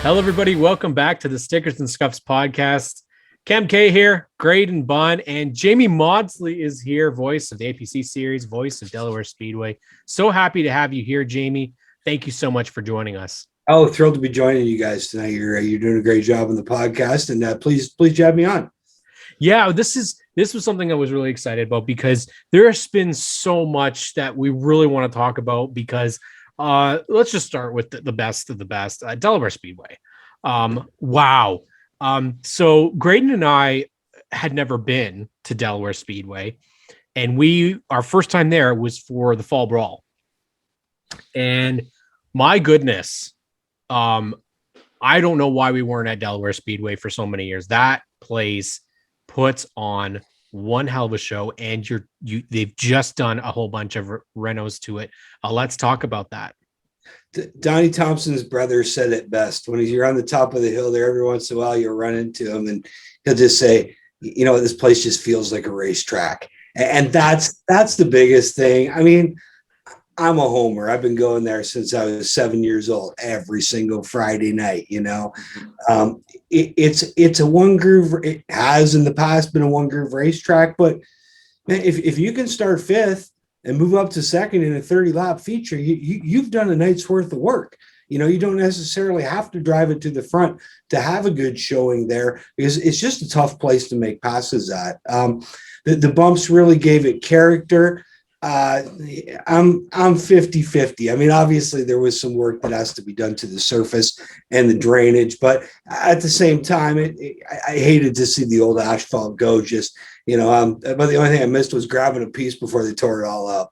Hello, everybody. Welcome back to the Stickers and Scuffs podcast. Cam K here, Graydon Bun, and Jamie Maudsley is here, voice of the APC series, voice of Delaware Speedway. So happy to have you here, Jamie. Thank you so much for joining us. Oh, thrilled to be joining you guys tonight. You're doing a great job on the podcast, and please have me on. Yeah, this was something I was really excited about because there's been so much that we really want to talk about because let's just start with the best of the best, Delaware Speedway. Wow. So Graydon and I had never been to Delaware Speedway, and our first time there was for the Fall Brawl. And my goodness, I don't know why we weren't at Delaware Speedway for so many years. That place puts on one hell of a show, and they've just done a whole bunch of renos to it. Let's talk about that. Donnie Thompson's brother said it best. When you're on the top of the hill there, every once in a while you'll run into him, and he'll just say, "You know, this place just feels like a racetrack." And that's the biggest thing. I mean, I'm a homer. I've been going there since I was 7 years old, every single Friday night. You know, it's a one groove. It has in the past been a one groove racetrack, but man, if you can start fifth and move up to second in a 30-lap feature, you've done a night's worth of work. You know, you don't necessarily have to drive it to the front to have a good showing there, because it's just a tough place to make passes at. The bumps really gave it character. I'm 50-50. I mean, obviously there was some work that has to be done to the surface and the drainage, but at the same time, I hated to see the old asphalt go. Just, you know, but the only thing I missed was grabbing a piece before they tore it all up.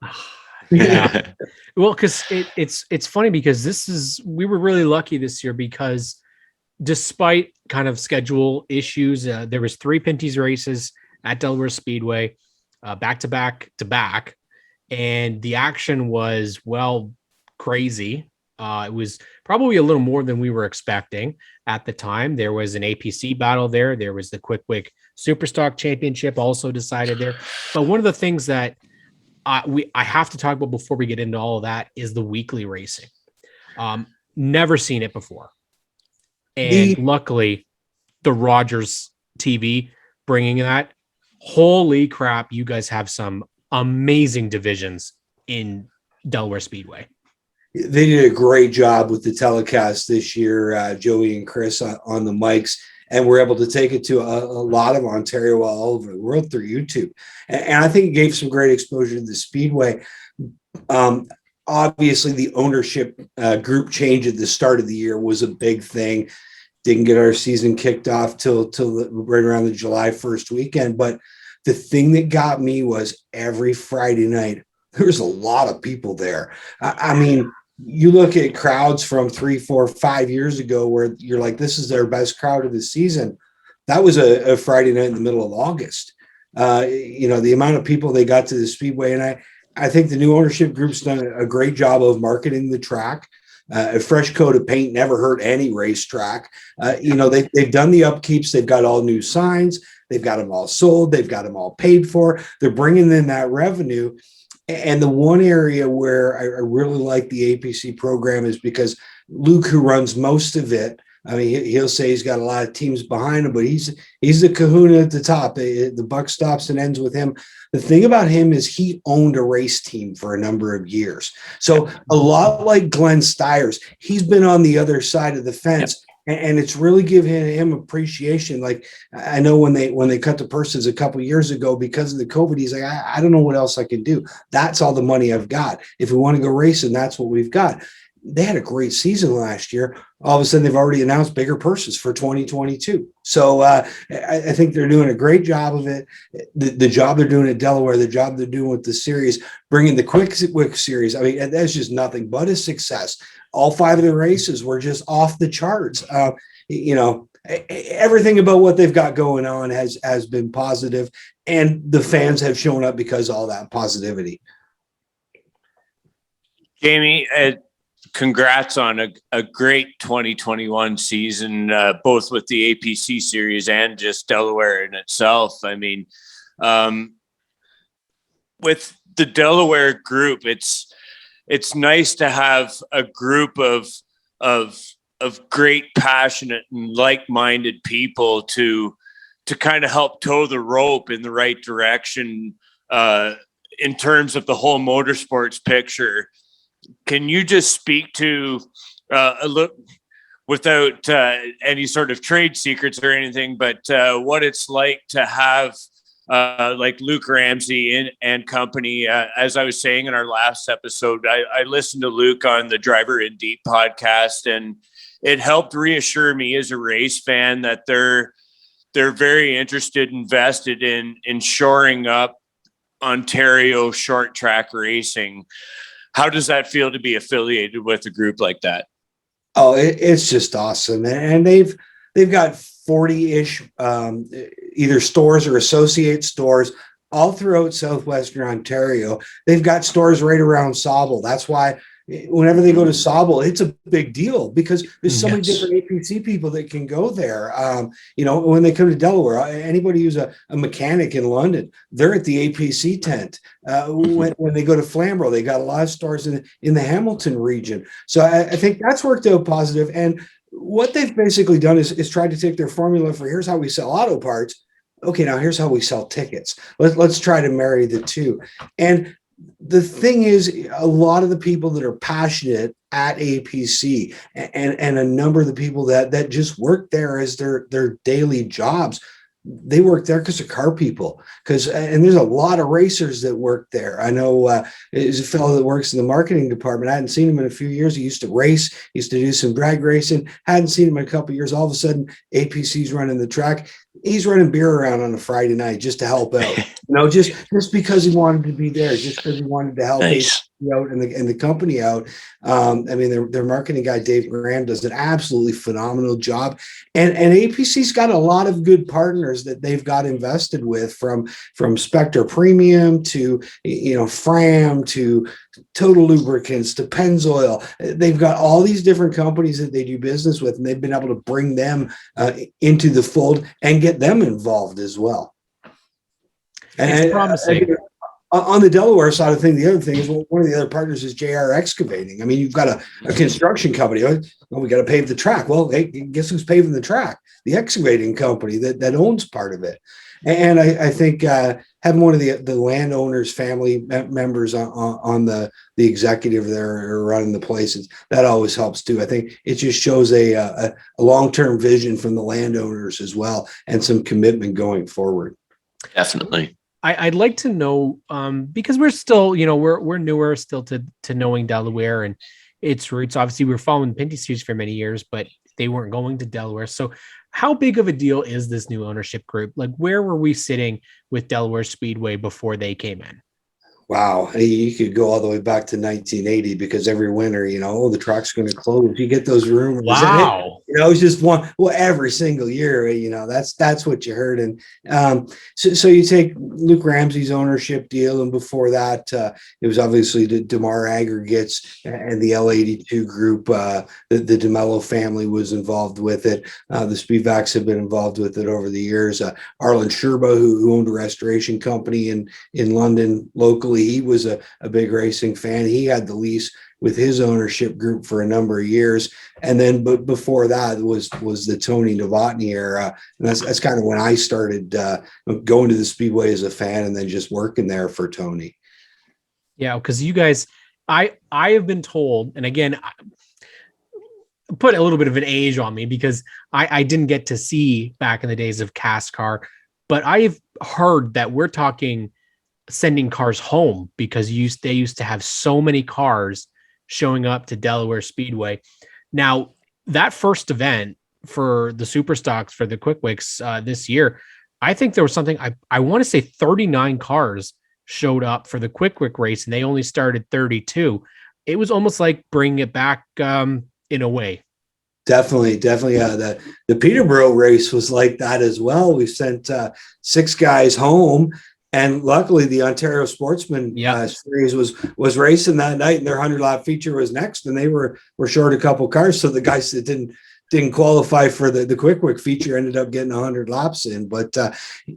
Yeah. Well, because it's funny because we were really lucky this year because despite kind of schedule issues, there was 3 Pinty's races at Delaware Speedway, back to back. And the action was, well, crazy. It was probably a little more than we were expecting at the time. There was an APC battle there. There was the Quick Wick Superstock Championship also decided there. But one of the things that I have to talk about before we get into all of that is the weekly racing. Never seen it before. And luckily, the Rogers TV bringing that. Holy crap, you guys have some amazing divisions in Delaware Speedway. They did a great job with the telecast this year, Joey and Chris on the mics, and we're able to take it to a lot of Ontario, all over the world through YouTube. And I think it gave some great exposure to the Speedway. Obviously, the ownership group change at the start of the year was a big thing. Didn't get our season kicked off till right around the July 1st weekend, but the thing that got me was every Friday night, there was a lot of people there. I mean, you look at crowds from 3, 4, 5 years ago where you're like, this is their best crowd of the season. That was a Friday night in the middle of August. You know, the amount of people they got to the Speedway. And I think the new ownership group's done a great job of marketing the track. A fresh coat of paint never hurt any racetrack. You know, they've done the upkeeps. They've got all new signs. They've got them all sold. They've got them all paid for. They're bringing in that revenue. And the one area where I really like the APC program is because Luke, who runs most of it, I mean, he'll say he's got a lot of teams behind him, but he's the kahuna at the top. The buck stops and ends with him. The thing about him is he owned a race team for a number of years. So a lot like Glenn Stiers, he's been on the other side of the fence. Yep. And it's really given him appreciation. Like, I know when they cut the purses a couple of years ago because of the COVID, he's like, I don't know what else I can do. That's all the money I've got. If we want to go racing, that's what we've got. They had a great season last year. All of a sudden, they've already announced bigger purses for 2022. So I think they're doing a great job of it. The job they're doing at Delaware, the job they're doing with the series, bringing the Quick Wick series. I mean, that's just nothing but a success. All 5 of the races were just off the charts. You know, everything about what they've got going on has been positive, and the fans have shown up because of all that positivity. Jamie, congrats on a great 2021 season, both with the APC series and just Delaware in itself. I mean, with the Delaware group, it's nice to have a group of great, passionate, and like-minded people to kind of help tow the rope in the right direction in terms of the whole motorsports picture. Can you just speak to a look without any sort of trade secrets or anything, but what it's like to have like Luke Ramsey and company? As I was saying in our last episode, I listened to Luke on the Driver in Deep podcast, and it helped reassure me as a race fan that they're very interested, invested in shoring up Ontario short track racing. How does that feel to be affiliated with a group like that? Oh, it's just awesome. And they've got 40-ish either stores or associate stores all throughout southwestern Ontario. They've got stores right around Sauble. That's why whenever they go to Sauble, it's a big deal because there's so many different APC people that can go there. When they come to Delaware, anybody who's a mechanic in London, they're at the APC tent. When they go to Flamborough, they got a lot of stores in the Hamilton region. So I think that's worked out positive. And what they've basically done is tried to take their formula for here's how we sell auto parts. Okay, now here's how we sell tickets. Let's try to marry the two. And the thing is, a lot of the people that are passionate at APC and a number of the people that just work there as their daily jobs, they work there because they're car people. And there's a lot of racers that work there. I know there's a fellow that works in the marketing department. I hadn't seen him in a few years. He used to race, used to do some drag racing. Hadn't seen him in a couple of years. All of a sudden, APC's running the track. He's running beer around on a Friday night just to help out. Just because he wanted to be there, just because he wanted to help APC out and the company out. Their marketing guy, Dave Graham, does an absolutely phenomenal job. And APC's got a lot of good partners that they've got invested with, from Spectre Premium to Fram to Total Lubricants to Pennzoil. They've got all these different companies that they do business with, and they've been able to bring them into the fold and get them involved as well. It's promising. On the Delaware side of things, the other thing is, one of the other partners is JR Excavating. I mean, you've got a construction company. Well, we got to pave the track. Well, hey, guess who's paving the track? The excavating company that owns part of it. And I think having one of the landowners' family members on the executive there or running the places, that always helps too. I think it just shows a long-term vision from the landowners as well, and some commitment going forward. Definitely. I'd like to know, because we're still, we're newer still to knowing Delaware and its roots. Obviously, we were following the Pinty series for many years, but they weren't going to Delaware. So how big of a deal is this new ownership group? Like, where were we sitting with Delaware Speedway before they came in? Wow, you could go all the way back to 1980, because every winter, the track's going to close. You get those rumors. Wow. It's just every single year, that's what you heard. And so you take Luke Ramsey's ownership deal, and before that, it was obviously the DeMar Aggregates and the L82 group. The DeMello family was involved with it. The Spivaks have been involved with it over the years. Arlen Sherba, who owned a restoration company in London locally, he was a big racing fan. He had the lease with his ownership group for a number of years. And then but before that was the Tony Novotny era. And that's kind of when I started going to the Speedway as a fan, and then just working there for Tony. Yeah, because you guys, I have been told, and again, put a little bit of an age on me because I didn't get to see back in the days of CASCAR, but I've heard that we're talking sending cars home because they used to have so many cars showing up to Delaware Speedway. Now, that first event for the Super Stocks for the Quick Wicks this year, I think there was something, I want to say 39 cars showed up for the Quick Wick race, and they only started 32. It was almost like bringing it back in a way. Definitely. The Peterborough race was like that as well. We sent 6 guys home. And luckily, the Ontario Sportsman Series was racing that night, and their 100-lap feature was next, and they were short a couple cars. So the guys that didn't qualify for the Quick Wick feature ended up getting 100 laps in. But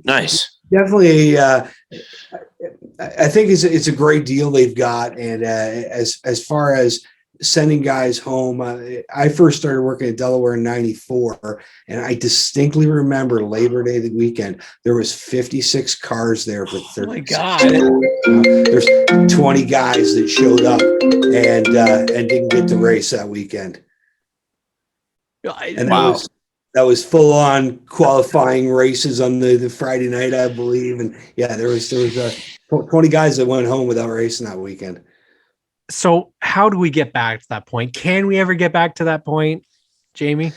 nice, definitely. I think it's a great deal they've got, and as far as sending guys home. I first started working at Delaware in '94, and I distinctly remember Labor Day, the weekend. There was 56 cars there for 30. Oh my God. There's 20 guys that showed up and didn't get to race that weekend. And that was full on qualifying races on the Friday night, I believe. And yeah, there was 20 guys that went home without racing that weekend. So how do we get back to that point? Can we ever get back to that point, Jamie?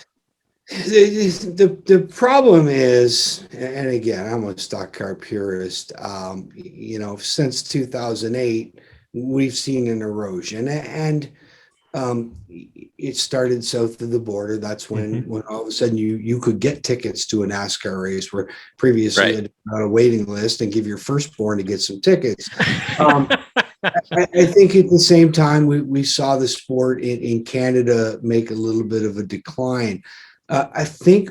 The problem is, and again, I'm a stock car purist. Since 2008, we've seen an erosion, and it started south of the border. That's when all of a sudden you could get tickets to a NASCAR race, where previously you had to be on a waiting list and give your firstborn to get some tickets. I think at the same time, we saw the sport in Canada make a little bit of a decline. I think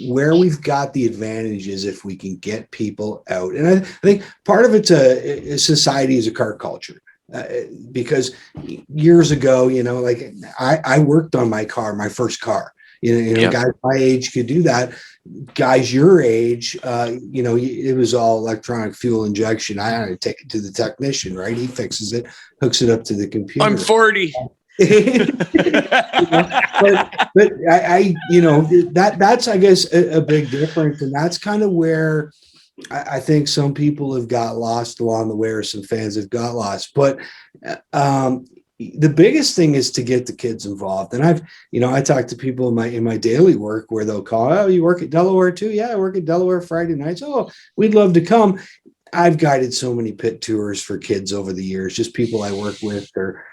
where we've got the advantage is if we can get people out. And I think part of it's a society is a car culture. Because years ago, like I worked on my car, my first car. Guys my age could do that. Guys your age, it was all electronic fuel injection. I had to take it to the technician, right? He fixes it, hooks it up to the computer. I'm 40. but that's I guess a big difference, and that's kind of where I think some people have got lost along the way, or some fans have got lost. But the biggest thing is to get the kids involved. And I talk to people in my daily work where they'll call, "Oh, you work at Delaware too?" "Yeah, I work at Delaware Friday nights." "Oh, we'd love to come." I've guided so many pit tours for kids over the years, just people I work with or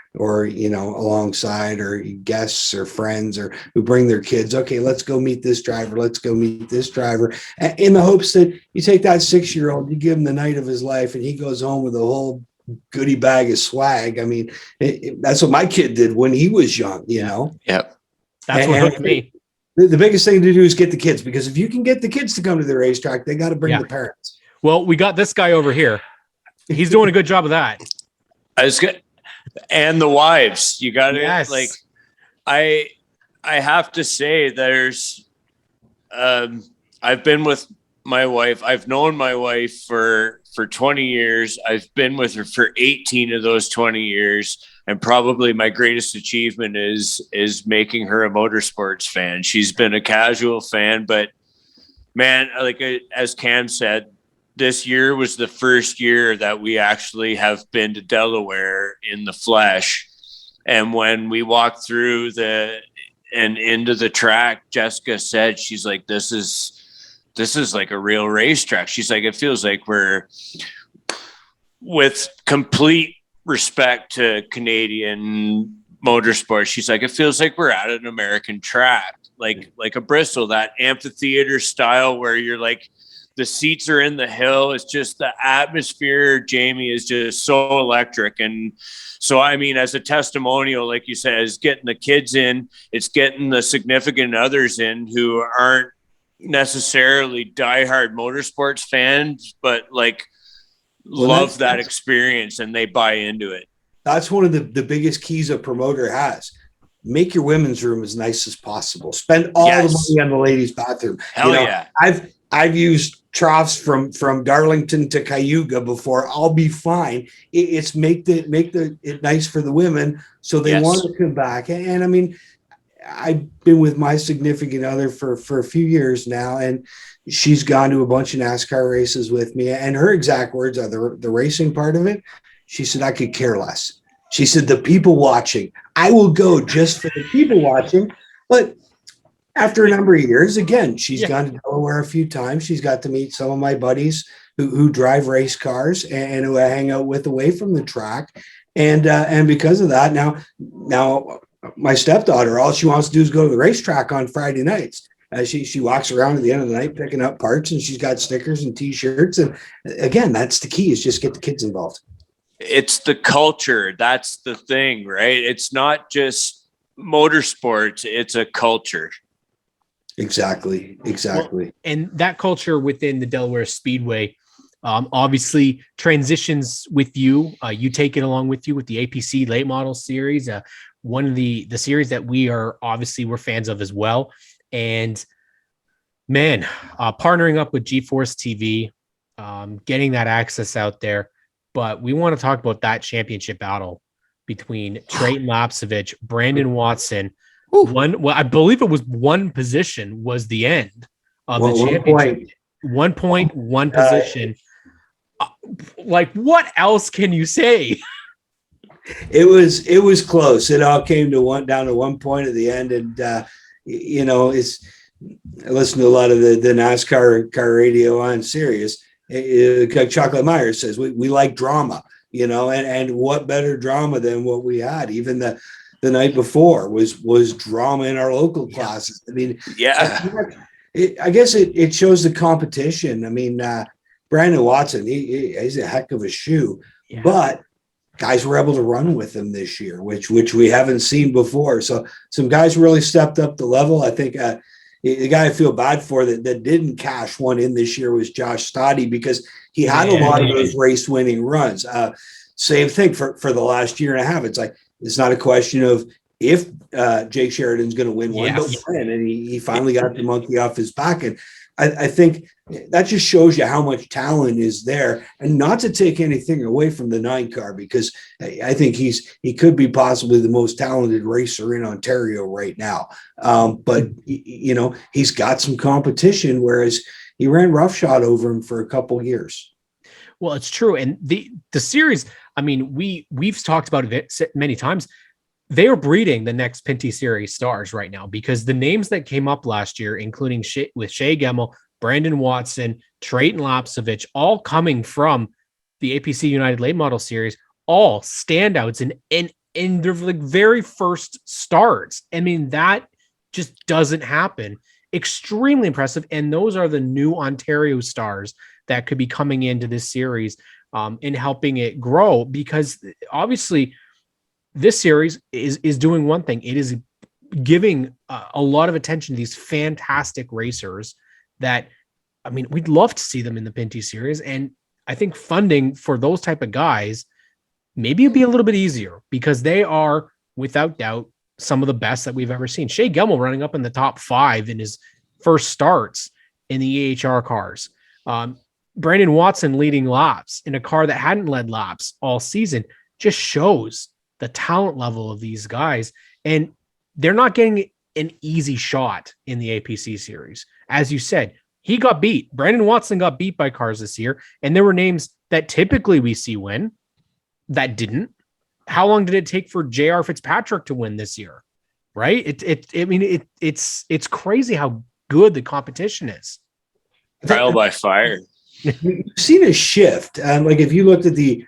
alongside, or guests or friends, or who bring their kids. "Okay, let's go meet this driver. Let's go meet this driver." In the hopes that you take that 6-year-old, you give him the night of his life, and he goes home with a whole goodie bag of swag. I mean, that's what my kid did when he was young, Yep. That's what hooked me. The biggest thing to do is get the kids, because if you can get the kids to come to the racetrack, they got to bring the parents. Well, we got this guy over here. He's doing a good job of that. And the wives, you got to Yes. I have to say there's, I've been with my wife. I've known my wife for 20 years. I've been with her for 18 of those 20 years. And probably my greatest achievement is making her a motorsports fan. She's been a casual fan, but man, like as Cam said, this year was the first year that we actually have been to Delaware in the flesh. And when we walked through and into the track, Jessica said, she's like, this is like a real racetrack. She's like, it feels like we're, with complete respect to Canadian motorsport, she's like, it feels like we're at an American track, like a Bristol, that amphitheater style where you're like, the seats are in the hill. It's just the atmosphere, Jamie, is just so electric. And so, I mean, as a testimonial, like you said, is getting the kids in, it's getting the significant others in who aren't necessarily diehard motorsports fans, but love that experience, and they buy into it. That's one of the biggest keys a promoter has. Make your women's room as nice as possible. Spend all the money on the ladies' bathroom. Yeah. I've used troughs from Darlington to Cayuga before. I'll be fine. It's make it nice for the women, so they want to come back. And I mean, I've been with my significant other for a few years now, and she's gone to a bunch of NASCAR races with me. And her exact words are the racing part of it. She said, "I could care less." She said, "The people watching, I will go just for the people watching." But after a number of years, again, she's gone to Delaware a few times. She's got to meet some of my buddies who drive race cars and who I hang out with away from the track. And because of that, now my stepdaughter, all she wants to do is go to the racetrack on Friday nights. She walks around at the end of the night picking up parts, and she's got stickers and T-shirts. And again, that's the key, is just get the kids involved. It's the culture. That's the thing, right? It's not just motorsports. It's a culture. Exactly. Well, and that culture within the Delaware Speedway, Obviously transitions with you. You take it along with you with the APC Late Model series, one of the series that we're fans of as well. And man, partnering up with GForce TV, getting that access out there. But we want to talk about that championship battle between Trayton Lapsevich, Brandon Watson. I believe it was one position was the end of the championship. 1.1 position. Like, what else can you say? It was close. It all came down to 1 point at the end, and I listen to a lot of the NASCAR car radio on Sirius. Chocolate Myers says we like drama, and what better drama than what we had even the night before was drama in our local classes. I mean, I guess it shows the competition. I mean, Brandon Watson, he's a heck of a shoe, but guys were able to run with him this year, which we haven't seen before. So some guys really stepped up the level. I think the guy I feel bad for that didn't cash one in this year was Josh Stoddy, because he had a lot of those race winning runs. Same thing for the last year and a half. It's like, it's not a question of if Jake Sheridan's going to win one, but when, and he finally got the monkey off his back. And I think that just shows you how much talent is there, and not to take anything away from the 9 car, because I think he could be possibly the most talented racer in Ontario right now. But he's got some competition, whereas he ran roughshod over him for a couple of years. Well, it's true. And the series, I mean, we've talked about it many times. They are breeding the next Pinty series stars right now, because the names that came up last year, including with Shea Gemmell, Brandon Watson, Trayton Lapsevich, all coming from the APC United Late Model series, all standouts in their like very first starts. I mean, that just doesn't happen. Extremely impressive. And those are the new Ontario stars that could be coming into this series and helping it grow, because obviously this series is doing one thing. It is giving a lot of attention to these fantastic racers that, I mean, we'd love to see them in the Pinty series. And I think funding for those type of guys, maybe it'd be a little bit easier, because they are without doubt some of the best that we've ever seen. Shea Gemmell running up in the top 5 in his first starts in the EHR cars. Brandon Watson leading laps in a car that hadn't led laps all season just shows the talent level of these guys. And they're not getting an easy shot in the APC series. As you said, he got beat. Brandon Watson got beat by cars this year. And there were names that typically we see win that didn't. How long did it take for JR Fitzpatrick to win this year? Right. It's crazy how good the competition is. Trial by fire. We've seen a shift. Like if you looked at the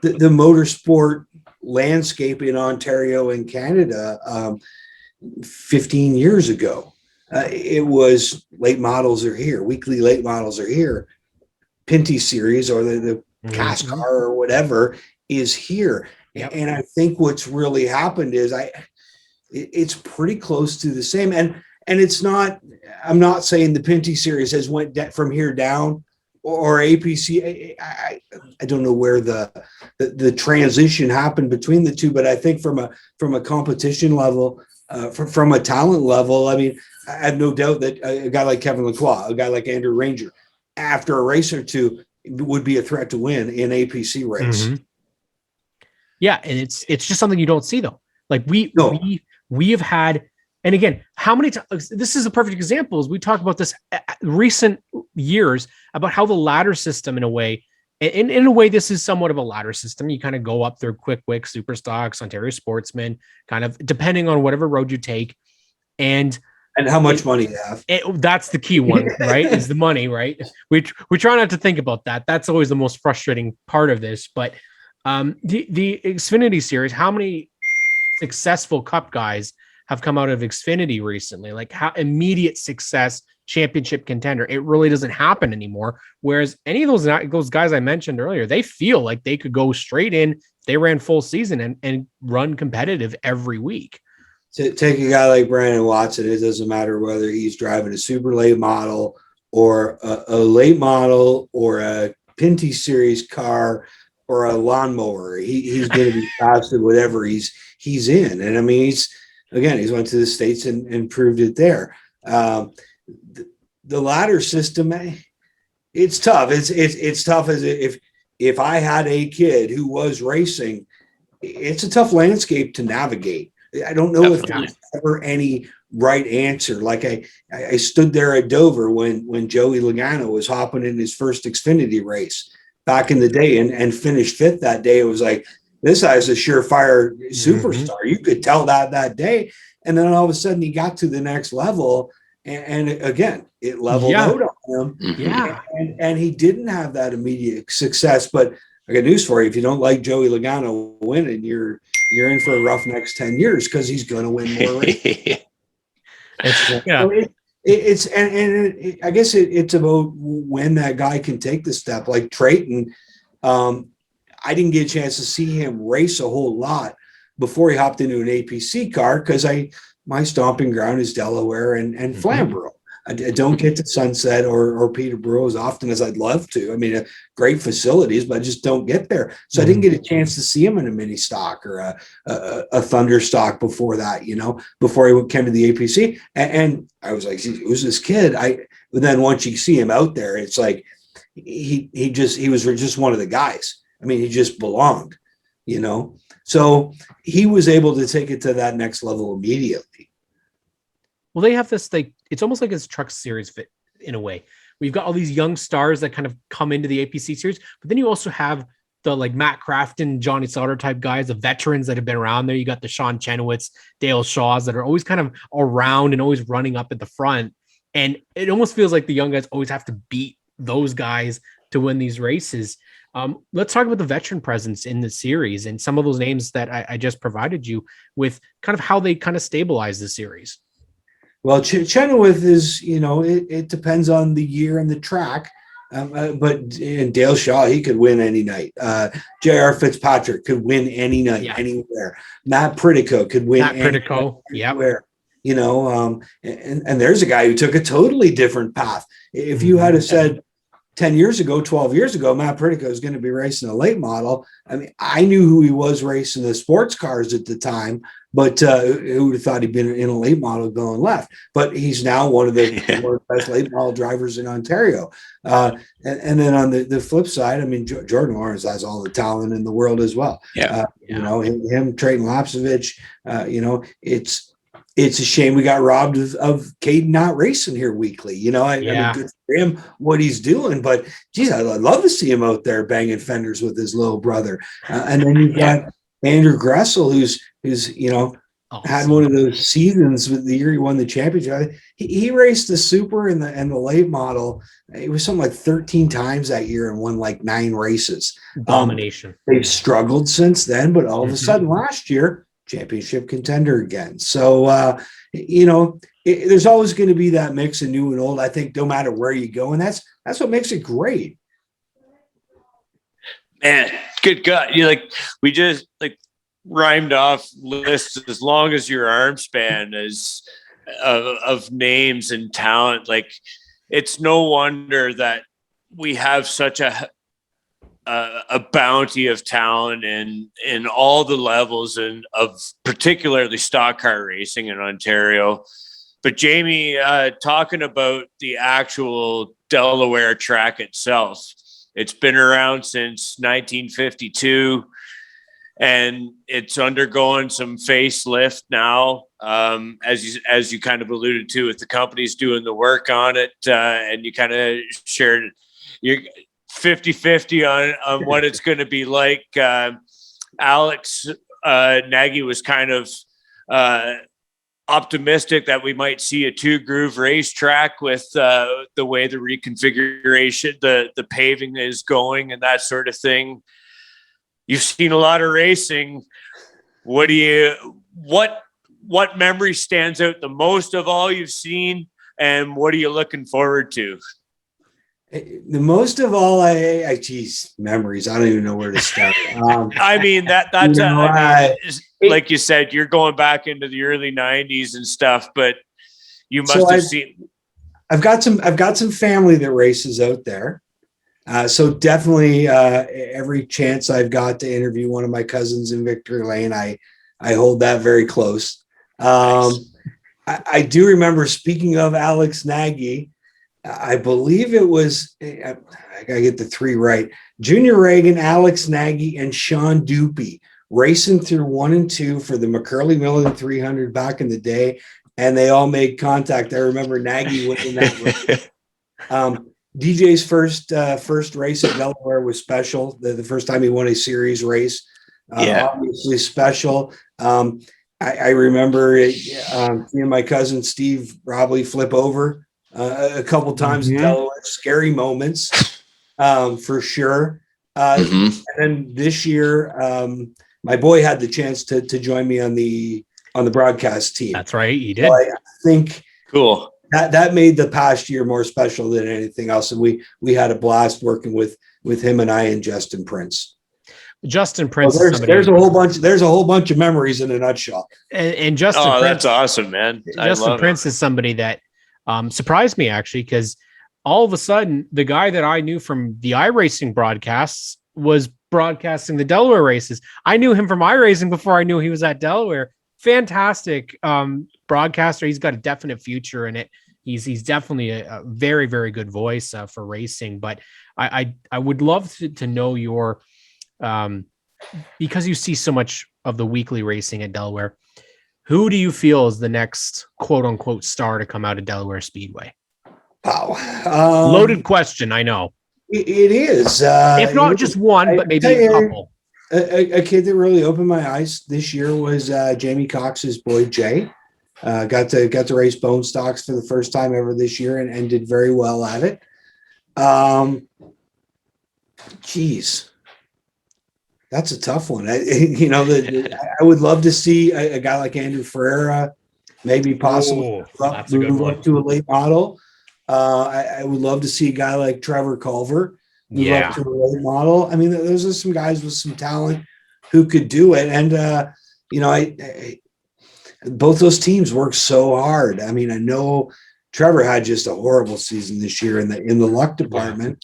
motorsport landscape in Ontario and Canada 15 years ago, it was late models are here, weekly late models are here, Pinty series or the cast car or whatever is here. Yep. And I think what's really happened is it's pretty close to the same. And it's not, I'm not saying the Pinty series has went from here down or APC. I don't know where the transition happened between the two, but I think from a competition level, from a talent level, I mean, I have no doubt that a guy like Kevin Lacroix, a guy like Andrew Ranger, after a race or two, would be a threat to win in APC race. Mm-hmm. Yeah, and it's just something you don't see though. Like we have had, and again, how many times? This is a perfect example. As we talk about this recent years about how the ladder system, in a way, in a way, this is somewhat of a ladder system. You kind of go up through Quick Wick, Super Stocks, Ontario Sportsman, kind of depending on whatever road you take, and how much money you have. That's the key one, right? Is the money, right? We try not to think about that. That's always the most frustrating part of this. But the Xfinity series, how many successful Cup guys have come out of Xfinity recently? Like how immediate success, championship contender. It really doesn't happen anymore. Whereas any of those guys I mentioned earlier, they feel like they could go straight in. They ran full season and run competitive every week. To take a guy like Brandon Watson, it doesn't matter whether he's driving a super late model or a late model or a Pinty series car or a lawnmower. He's going to be fast at whatever he's in. And I mean, he's went to the States and proved it there. The ladder system, it's tough. It's tough as if I had a kid who was racing, it's a tough landscape to navigate. I don't know if there's ever any right answer. Like I stood there at Dover when Joey Logano was hopping in his first Xfinity race back in the day and finished fifth that day. It was like, this guy's a surefire superstar. You could tell that day. And then all of a sudden he got to the next level. And again, it leveled out on him. Yeah. And he didn't have that immediate success. But I got news for you. If you don't like Joey Logano winning, you're in for a rough next 10 years because he's going to win more races. I guess it's about when that guy can take the step. Like Trayton, I didn't get a chance to see him race a whole lot before he hopped into an APC car because my stomping ground is Delaware and Flamborough. I don't get to Sunset or Peterborough as often as I'd love to. I mean, great facilities, but I just don't get there. So I didn't get a chance to see him in a mini stock or a thunder stock before that, before he came to the APC. And I was like, who's this kid? But then once you see him out there, it's like he was just one of the guys. I mean, he just belonged, So he was able to take it to that next level immediately. Well, they have this, it's almost like a truck series fit in a way. We've got all these young stars that kind of come into the APC series, but then you also have the like Matt Crafton, Johnny Sauter type guys, the veterans that have been around there. You got the Sean Chenoweths, Dale Shaws that are always kind of around and always running up at the front. And it almost feels like the young guys always have to beat those guys to win these races. Let's talk about the veteran presence in the series and some of those names that I just provided you with, kind of how they kind of stabilize the series. Well, Chenoweth is, it depends on the year and the track. But in Dale Shaw, he could win any night. J.R. Fitzpatrick could win any night, anywhere. Matt Pritico could win anywhere. And there's a guy who took a totally different path. If you had said 10 years ago, 12 years ago, Matt Pritico is going to be racing a late model. I mean, I knew who he was racing the sports cars at the time, but who would have thought he'd been in a late model going left? But he's now one of the best late model drivers in Ontario. And then on the flip side, I mean, Jordan Lawrence has all the talent in the world as well. Him, Trayton Lapsevich, it's a shame we got robbed of Caden not racing here weekly. I mean, good for him, what he's doing, but geez, I'd love to see him out there banging fenders with his little brother. And then you've got Andrew Gressel, who's had one of those seasons with the year he won the championship. He raced the super and the late model. It was something like 13 times that year and won like 9 races. Domination. They've struggled since then, but all of a sudden last year, championship contender again. So, there's always going to be that mix of new and old. I think no matter where you go, and that's what makes it great. Man, good gut. We just rhymed off lists as long as your arm span is of names and talent. Like, it's no wonder that we have such a bounty of talent in all the levels and of particularly stock car racing in Ontario. But Jamie, talking about the actual Delaware track itself, it's been around since 1952 and it's undergoing some facelift now. As you kind of alluded to, with the companies doing the work on it, and you kind of shared your 50-50 on what it's going to be like. Alex Nagy was kind of optimistic that we might see a 2-groove racetrack with the way the reconfiguration, the paving is going and that sort of thing. You've seen a lot of racing. What memory stands out the most of all you've seen, and what are you looking forward to? The most of all, memories. I don't even know where to start. I mean, like you said, you're going back into the early 90s and stuff, but you must have seen. I've got some family that races out there. So definitely every chance I've got to interview one of my cousins in Victory Lane, I hold that very close. Nice. I do remember, speaking of Alex Nagy, I believe it was, I gotta get the three right, Junior Reagan, Alex Nagy, and Sean Dupy racing through 1 and 2 for the McCurley Milligan 300 back in the day, and they all made contact. I remember Nagy winning that race. DJ's first race at Delaware was special. The first time he won a series race, obviously special. I remember he and my cousin Steve Robley flip over a couple times in Delaware. Scary moments, for sure. And then this year, my boy had the chance to join me on the broadcast team. That's right, he did. So I think Cool. that made the past year more special than anything else, and we had a blast working with him and I and Justin Prince. Justin Prince. There's a whole bunch of memories in a nutshell. And Justin. Oh, Prince, that's awesome, man. Justin Prince is somebody that surprised me, actually, because all of a sudden the guy that I knew from the iRacing broadcasts was broadcasting the Delaware races. I knew him from iRacing before I knew he was at Delaware. Fantastic broadcaster. He's got a definite future in it. He's definitely a very, very good voice for racing. But I would love to know your because you see so much of the weekly racing at Delaware. Who do you feel is the next quote unquote star to come out of Delaware Speedway? Wow. Loaded question, I know. It is. If not just one, but maybe a couple. A kid that really opened my eyes this year was Jamie Cox's boy, Jay. Got to race bone stocks for the first time ever this year and did very well at it. Geez. That's a tough one. I would love to see a guy like Andrew Ferreira, maybe possibly move up to a late model. I would love to see a guy like Trevor Culver move up to a late model. I mean, those are some guys with some talent who could do it. And, both those teams work so hard. I mean, I know Trevor had just a horrible season this year in the luck department,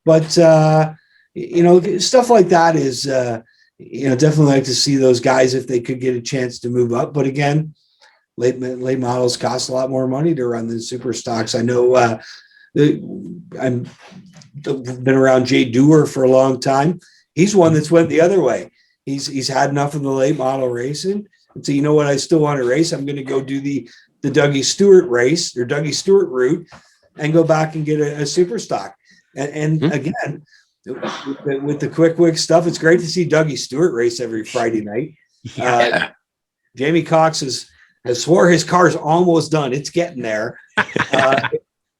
but stuff like that is, definitely like to see those guys if they could get a chance to move up. But again, late models cost a lot more money to run than super stocks. I know I've been around Jay Dewar for a long time. He's one that's went the other way. He's had enough of the late model racing. And so, you know what? I still want to race. I'm going to go do the Dougie Stewart race or Dougie Stewart route and go back and get a super stock. And again, with the quick wick stuff, it's great to see Dougie Stewart race every Friday night. Jamie Cox has swore his car's almost done. It's getting there.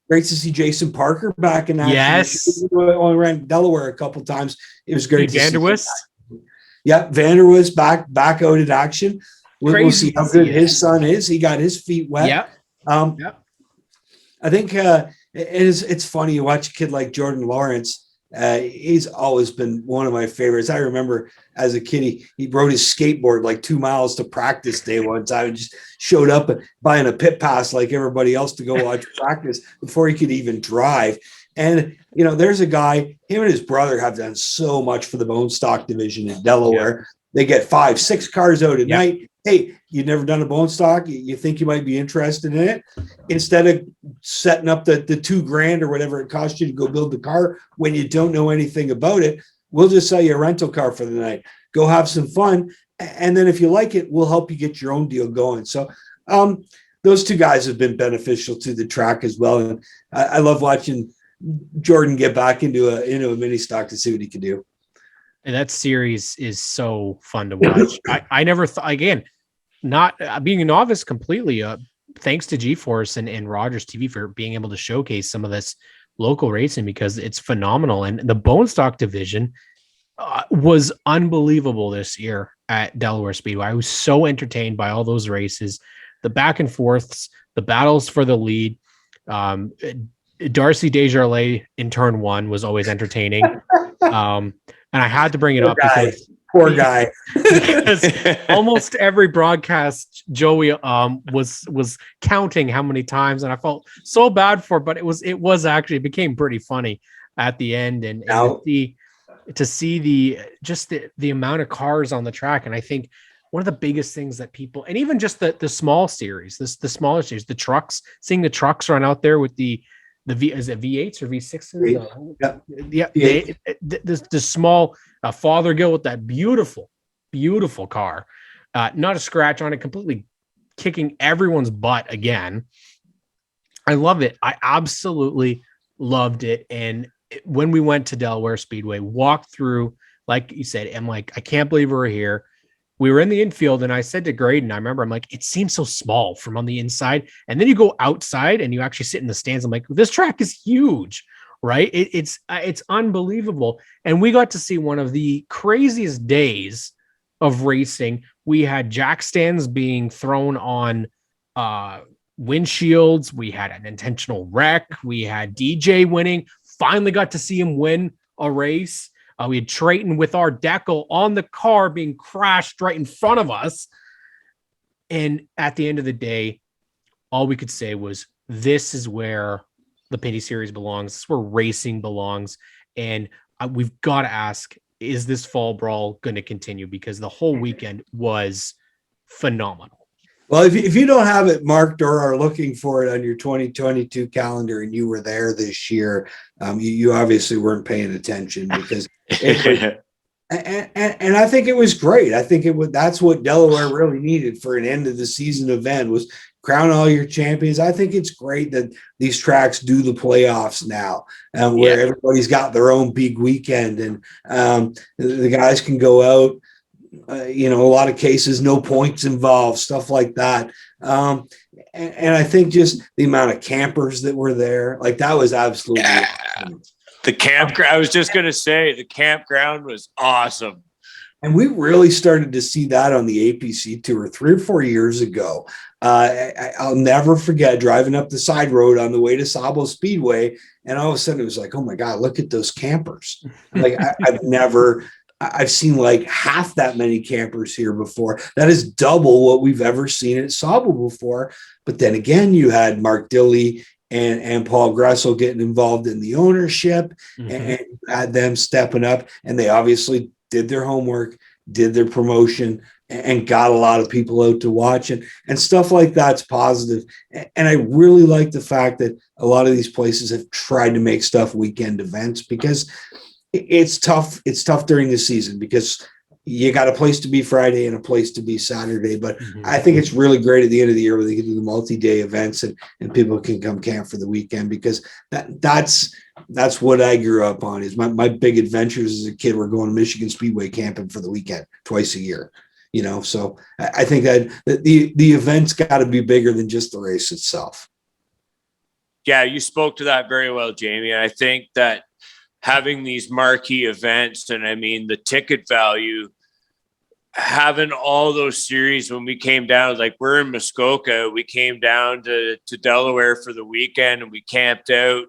Great to see Jason Parker back in action. Yes. Only ran Delaware a couple times. It was great to see. Vanderwood's back out in action. We'll see how good his son is. He got his feet wet. I think it's funny. You watch a kid like Jordan Lawrence. He's always been one of my favorites. I remember as a kid, he rode his skateboard like 2 miles to practice day one time and just showed up buying a pit pass like everybody else to go watch practice before he could even drive. And, there's a guy, him and his brother have done so much for the bone stock division in Delaware. Yeah. They get 5-6 cars out at night. Hey, you've never done a bone stock. You think you might be interested in it. Instead of setting up the $2,000 or whatever it cost you to go build the car when you don't know anything about it, we'll just sell you a rental car for the night. Go have some fun. And then if you like it, we'll help you get your own deal going. So those two guys have been beneficial to the track as well. And I love watching Jordan get back into a mini stock to see what he can do. And that series is so fun to watch. I never thought, again, not being a novice completely, thanks to GForce and Rogers TV for being able to showcase some of this local racing because it's phenomenal. And the bone stock division was unbelievable this year at Delaware Speedway. I was so entertained by all those races, the back and forths, the battles for the lead. Darcy Desjardins in turn one was always entertaining. And I had to bring it up because poor guy. Because almost every broadcast Joey was counting how many times, and I felt so bad for it, but it became pretty funny. at the end, and Now- to see the amount of cars on the track. And I think one of the biggest things that people, and even just the small series, the smaller series, the trucks, seeing the trucks run out there with the is it V8s or V6s? The small Fothergill with that beautiful car, not a scratch on it, completely kicking everyone's butt again. I love it. I absolutely loved it. And when we went to Delaware Speedway, walked through, like you said, I'm like, I can't believe we're here. We were in the infield, and I said to Graydon, I remember, I'm like, it seems so small from on the inside. And then you go outside and you actually sit in the stands. I'm like, this track is huge, right? It's unbelievable. And we got to see one of the craziest days of racing. We had jack stands being thrown on windshields. We had an intentional wreck. We had DJ winning. Finally got to see him win a race. We had Trayton with our decal on the car being crashed right in front of us. And at the end of the day, all we could say was, this is where the Pinty Series belongs. This is where racing belongs. And we've got to ask, is this fall brawl going to continue? Because the whole weekend was phenomenal. Well, if you don't have it marked or are looking for it on your 2022 calendar and you were there this year, you obviously weren't paying attention, because and I think it was great. I think that's what Delaware really needed for an end of the season event, was crown all your champions. I think it's great that these tracks do the playoffs now, where everybody's got their own big weekend, and the guys can go out. A lot of cases, no points involved, stuff like that. And I think just the amount of campers that were there, like, that was absolutely awesome. The campground, I was just going to say, the campground was awesome. And we really started to see that on the APC tour 3 or 4 years ago. I'll never forget driving up the side road on the way to Sabo Speedway, and all of a sudden it was like, oh my God, look at those campers. Like, I've seen like half that many campers here before. That is double what we've ever seen at Sabo before. But then again, you had Mark Dilley and Paul Gressel getting involved in the ownership, and you had them stepping up, and they obviously did their homework, did their promotion, and got a lot of people out to watch it, and stuff like that's positive. And I really like the fact that a lot of these places have tried to make stuff weekend events, because it's tough. It's tough during the season, because you got a place to be Friday and a place to be Saturday. But I think it's really great at the end of the year when they can do the multi-day events, and people can come camp for the weekend, because that's what I grew up on. Is my big adventures as a kid were going to Michigan Speedway camping for the weekend twice a year. So I think that the event's got to be bigger than just the race itself. Yeah, you spoke to that very well, Jamie. And I think that having these marquee events, and I mean, the ticket value, having all those series, when we came down, like, we're in Muskoka, we came down to Delaware for the weekend, and we camped out,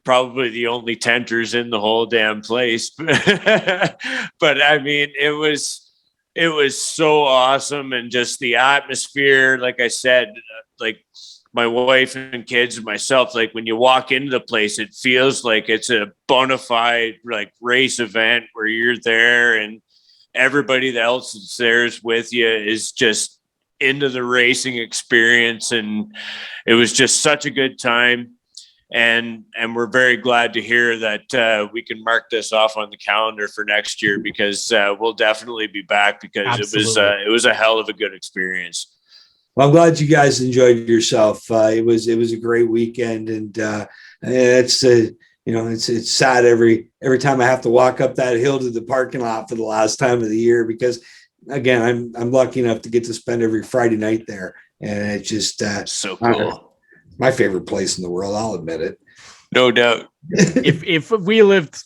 probably the only tenters in the whole damn place. But I mean, it was so awesome. And just the atmosphere, like I said, like, my wife and kids and myself, like, when you walk into the place, it feels like it's a bona fide, like, race event where you're there, and everybody else that's there is with you is just into the racing experience. And it was just such a good time. And we're very glad to hear that we can mark this off on the calendar for next year, because we'll definitely be back, because Absolutely. it was a hell of a good experience. Well, I'm glad you guys enjoyed yourself. It was a great weekend, and it's it's sad every time I have to walk up that hill to the parking lot for the last time of the year, because again, I'm lucky enough to get to spend every Friday night there, and it's just So cool. My favorite place in the world. I'll admit it. No doubt. If we lived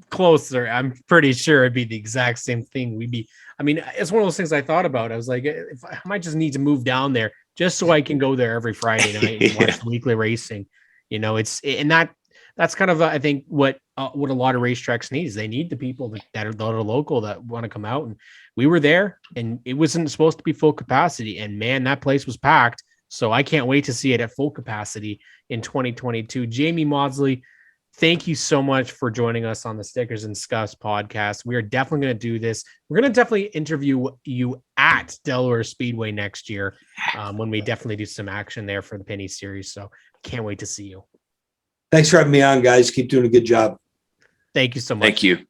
closer, I'm pretty sure it'd be the exact same thing. It's one of those things I thought about. I was like, if I might just need to move down there just so I can go there every Friday night and watch the weekly racing. That's kind of, I think, what a lot of racetracks need is they need the people that are local that want to come out. And we were there, and it wasn't supposed to be full capacity, and man, that place was packed. So I can't wait to see it at full capacity in 2022. Jamie Maudsley, thank you so much for joining us on the Stickers and Scuffs podcast. We are definitely going to do this. We're going to definitely interview you at Delaware Speedway next year when we definitely do some action there for the Pinty series. So can't wait to see you. Thanks for having me on, guys. Keep doing a good job. Thank you so much. Thank you.